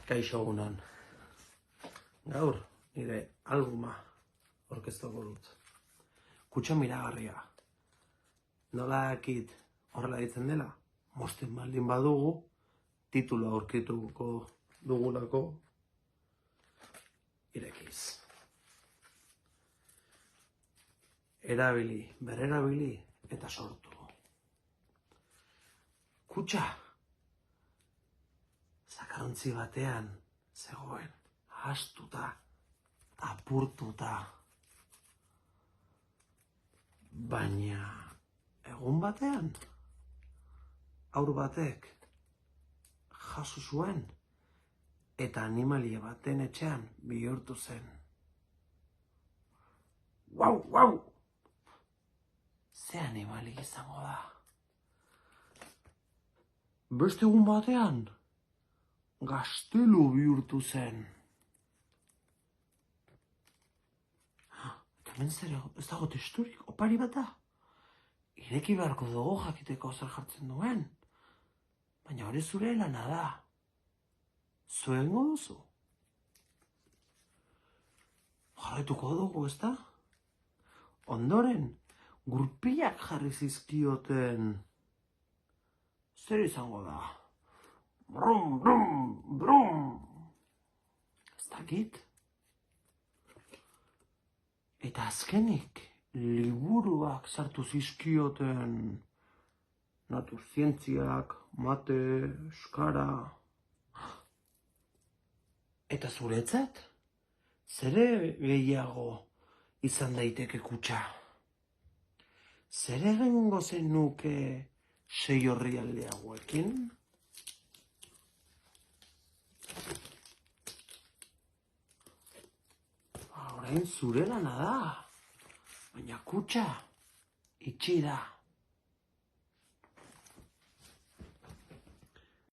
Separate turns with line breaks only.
Kaixo egunon. Gaur, nire albuma orkestuko dut. Kutxa miragarria. Nola dakit horrela ditzen dela? Mozten baldin badugu, titula aurkituko dugulako irekiz. Erabili, berrerabili eta sortu. Kutxa zakarontzi batean zegoen, ahastuta, apurtuta. Baina egun batean, haur batek jaso zuen eta animalia baten etxean bihurtu zen. Guau, guau! Ze animali izango da? Beste egun batean, gaztelu bihurtu zen. Hemen zer, ez dago testurik, opari bat da. Ireki beharko dugu jakiteko zer jartzen duen. Baina hori zure lana da. Zuengo duzu. Jarraituko dugu, ez da? Ondoren, gurpilak jarri zizkioten. Zer izango da? Brum, brum, brum. Ez dakit. Eta azkenik, liburuak sartu zizkioten. Naturzientziak, mate, euskara. Eta zuretzat? Zere gehiago izan daiteke kutxa? Zer egingo zenuke 6 orrialde hauekin? Orain zure lana da, baina kutxa itxi da.